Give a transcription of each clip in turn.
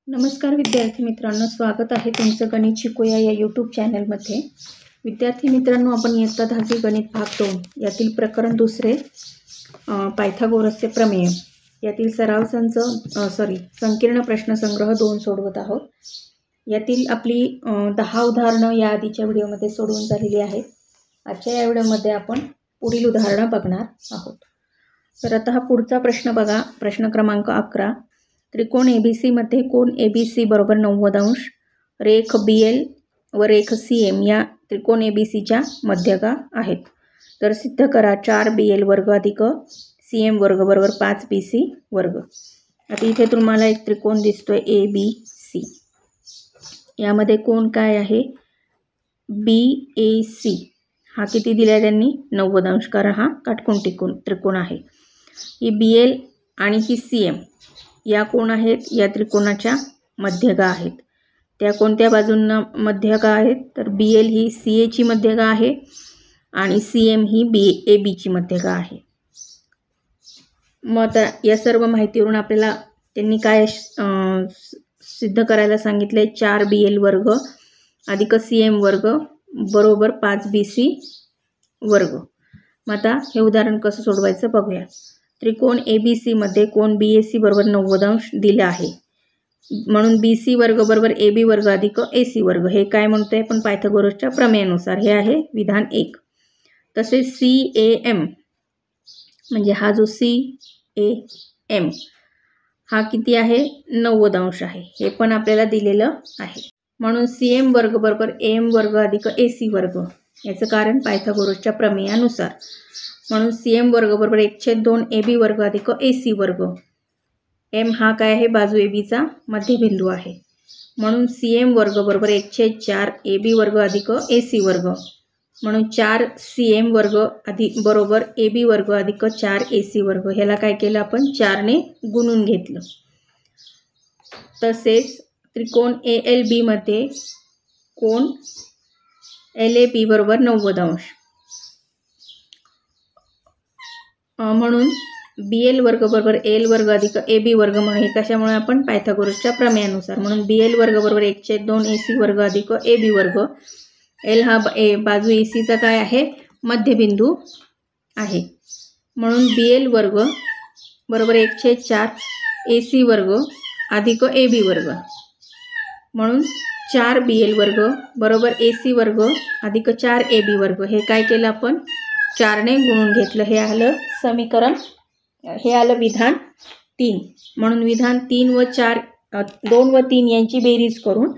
नमस्कार विद्यार्थी मित्रांनो, स्वागत आहे तुमचं गणित शिकूया या यूट्यूब चॅनलमध्ये। विद्यार्थी मित्रांनो, आपण इयत्ता 10वी गणित भाग 2 यातील प्रकरण दुसरे पायथागोरसचे प्रमेय यातील सराव संच संकीर्ण प्रश्नसंग्रह 2 सोडवत आहोत। यातील आपली 10 उदाहरणं या आधीच्या व्हिडिओमध्ये सोडवून झालेली आहेत। आजच्या या व्हिडिओमध्ये आपण पुढील उदाहरणं बघणार आहोत। तर आता हा पुढचा प्रश्न बघा, प्रश्न क्रमांक 11। त्रिकोण ABC मध्ये कोन ABC बरोबर 90 अंश, रेख BL व रेख CM या त्रिकोण ABCच्या मध्यगा आहेत। तर सिद्ध करा 4BL वर्ग अधिक CM वर्ग बरोबर 5BC वर्ग। आता इथे तुम्हाला एक त्रिकोण दिसतोय ABC, यामध्ये कोन काय आहे BAC, हा किती दिलाय त्यांनी 90 अंश, कारण हा काटकोन त्रिकोण आहे। ही BL आणि ही CM या कोण आहेत, या त्रिकोणाच्या मध्यगा आहेत। त्या कोणत्या बाजूंना मध्यगा आहेत, तर BL ही CA ची मध्यगा आहे आणि CM ही AB ची मध्यगा आहे। मग आता या सर्व माहितीवरून आपल्याला त्यांनी काय सिद्ध करायला सांगितले, 4BL वर्ग अधिक CM वर्ग बरोबर 5BC वर्ग। मग आता हे उदाहरण कसं सोडवायचं बघूया। त्रिकोण ABC मध्ये कोन BAC बरोबर 90 अंश दिला आहे, म्हणून BC वर्ग बरोबर AB वर्ग अधिक AC वर्ग। हे काय म्हणतोय आपण पायथागोरसच्या प्रमेयानुसार, हे आहे विधान 1। तसेच CAM म्हणजे हा जो CAM हा किती आहे 90 अंश आहे, हे पण आपल्याला दिलेलं आहे। म्हणून CM वर्ग बरोबर AM वर्ग अधिक AC वर्ग, याचं कारण पायथागोरसच्या प्रमेयानुसार। म्हणून CM वर्ग बरोबर 1/2 AB वर्ग अधिक AC वर्ग। M हा काय आहे, बाजू AB चा मध्यबिंदू आहे, म्हणून CM वर्ग बरोबर 1/4 AB वर्ग अधिक AC वर्ग। म्हणून 4CM वर्ग बरोबर AB वर्ग अधिक 4 AC वर्ग। ह्याला काय केलं आपण 4 ने गुणून घेतलं। तसेच त्रिकोण ALB मध्ये कोन LAB बरोबर 90 अंश, म्हणून BL वर्ग बरोबर AL वर्ग अधिक AB वर्ग। म्हणून हे कशामुळे आपण पायथागोरसच्या प्रमेयानुसार, म्हणून BL वर्ग बरोबर 1/2 AC वर्ग अधिक AB वर्ग। L हा बाजू AC चा काय आहे मध्यबिंदू आहे, म्हणून BL वर्ग बरोबर 1/4 AC वर्ग अधिक AB वर्ग। म्हणून 4BL वर्ग बरोबर AC वर्ग अधिक 4AB वर्ग। हे काय केलं आपण 4 ने गुणून घेतलं, हे आलं समीकरण, हे आलं विधान 3। म्हणून विधान 3 व 4 2 व 3 यांची बेरीज करून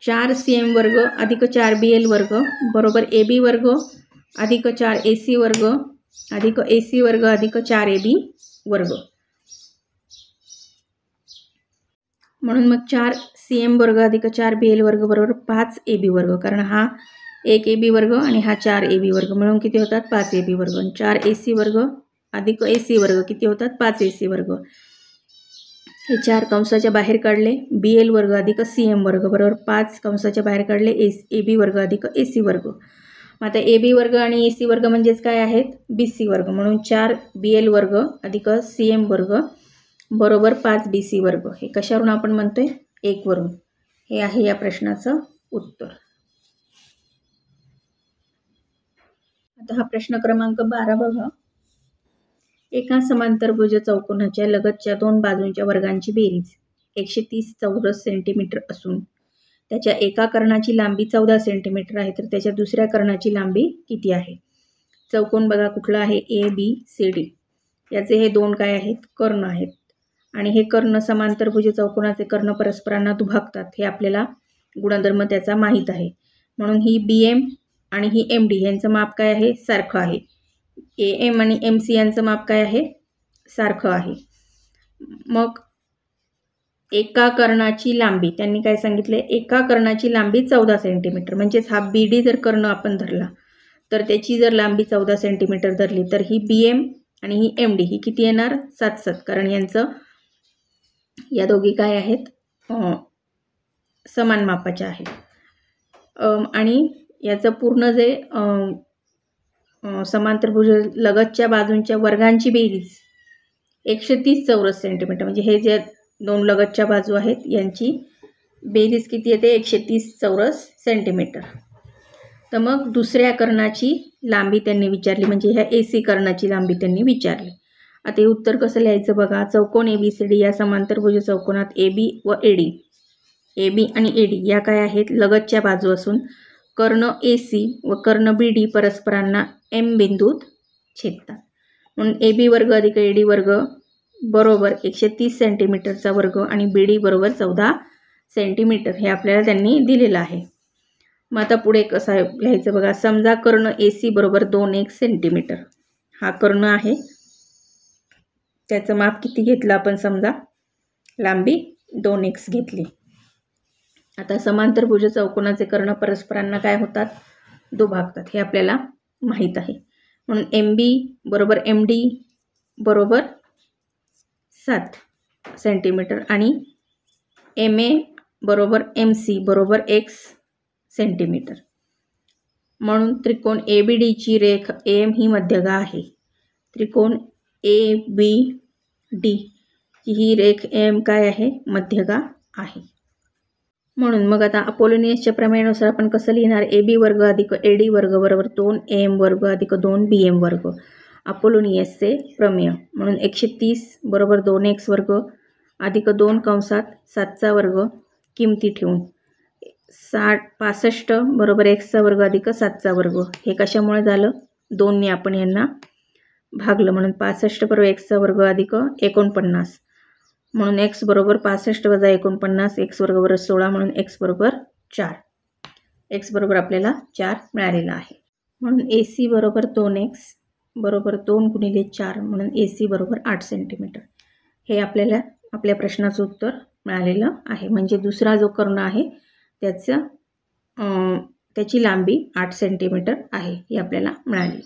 4CM वर्ग अधिक 4BL वर्ग बरोबर AB वर्ग अधिक 4AC वर्ग अधिक AC वर्ग अधिक 4AB वर्ग। म्हणून मग 4CM वर्ग अधिक 4BL वर्ग बरोबर 5AB वर्ग, कारण हा 1AB वर्ग आणि हा 4AB वर्ग मिळून किती होतात 5AB वर्ग। 4AC वर्ग अधिक AC वर्ग किती होतात 5AC वर्ग। हे 4 कंसाच्या बाहेर काढले, BL वर्ग अधिक CM वर्ग बरोबर 5 कंसाच्या बाहेर काढले AB वर्ग अधिक AC वर्ग। आता AB वर्ग आणि AC वर्ग म्हणजेच काय आहेत BC वर्ग। म्हणून 4BL वर्ग अधिक CM वर्ग बरोबर 5BC वर्ग। हे कशावरून आपण म्हणतोय 1 वरून। हे आहे या प्रश्नाचं उत्तर। आता हा प्रश्न क्रमांक 12 बघा। एका समांतरभुज चौकोनाच्या लगतच्या 2 बाजूंच्या वर्गांची बेरीज 130 चौरस सेंटीमीटर असून त्याच्या एका कर्णाची लांबी 14 सेंटीमीटर आहे, तर त्याच्या दुसऱ्या कर्णाची लांबी किती आहे। चौकोन बघा कुठला आहे ABCD, याचे हे 2 काय आहेत कर्ण आहेत, आणि हे कर्ण समांतरभुज चौकोनाचे कर्ण परस्परांना दुभागतात, हे आपल्याला गुणधर्म त्याचा माहीत आहे। म्हणून ही BM आणि ही MD यांचं माप काय आहे सारखं आहे, AM आणि MC यांचं माप काय आहे सारखं आहे। मग एका कर्णाची लांबी त्यांनी काय सांगितले, एका कर्णाची लांबी 14 सेंटीमीटर, म्हणजेच हा BD जर कर्ण आपण धरला तर त्याची जर लांबी 14 सेंटीमीटर धरली, तर ही BM आणि ही MD ही किती येणार 7-7, कारण यांचं या दोघी काय आहेत समान मापाच्या आहेत। आणि याचं पूर्ण जे समांतरभुज लगतच्या बाजूंच्या वर्गांची बेरीज 130 चौरस सेंटीमीटर, म्हणजे हे जे दोन लगतच्या बाजू आहेत, यांची बेरीज किती येते 130 चौरस सेंटीमीटर. तर मग दुसऱ्या कर्णाची लांबी त्यांनी विचारली, म्हणजे ह्या AC कर्णाची लांबी त्यांनी विचारली. आता हे उत्तर कसं लिहायचं बघा. चौकोन ABCD या समांतरभुज चौकोनात AB व AD, AB आणि AD या काय आहेत, लगतच्या बाजू असून कर्ण AC व कर्ण BD परस्परांना M बिंदूत छेदतात. म्हणून AB वर्ग अधिक AD वर्ग बरोबर 130 सेंटीमीटरचा वर्ग आणि BD बरोबर 14 सेंटीमीटर हे आपल्याला त्यांनी दिलेलं आहे. मग आता पुढे कसं लिहायचं बघा. समजा कर्ण AC बरोबर 2x सेंटीमीटर. हा कर्ण आहे, त्याचं माप किती घेतलं आपण, समजा लांबी 2x घेतली. आता समांतरभुज चौकोनाचे कर्ण परस्परांना काय होतात, दुभागतात, हे आपल्याला माहीत आहे. म्हणून MB बरोबर MD बरोबर 7 सेंटीमीटर आणि MA बरोबर MC बरोबर x सेंटीमीटर. म्हणून त्रिकोण ABD ची रेख AM ही मध्यगा आहे. त्रिकोण ABD ही रेख AM काय आहे, मध्यगा आहे. म्हणून मग आता अपोलोनियसच्या प्रमेयानुसार आपण कसं लिहिणार, AB वर्ग अधिक AD वर्ग बरोबर 2AM वर्ग अधिक 2BM वर्ग. अपोलोनियसचे प्रमेय. म्हणून 130 बरोबर 2x वर्ग अधिक 2 कंसात 7चा वर्ग किमती ठेवून 65 बरोबर xचा वर्ग अधिक 7चा वर्ग. हे कशामुळे झालं, 2ने आपण यांना भागलं, म्हणून 65 बरोबर xचा वर्ग अधिक 49. म्हणून x बरोबर 65 वजा 49, x वर्ग बरोबर 16, म्हणून x बरोबर 4. x बरोबर आपल्याला 4 मिळालेला आहे. म्हणून AC बरोबर 2x बरोबर 2 गुणिले 4, म्हणून AC बरोबर 8 सेंटीमीटर. हे आपल्याला आपल्या प्रश्नाचं उत्तर मिळालेलं आहे. म्हणजे दुसरा जो कर्ण आहे त्याची लांबी 8 सेंटीमीटर आहे, ही आपल्याला मिळाली.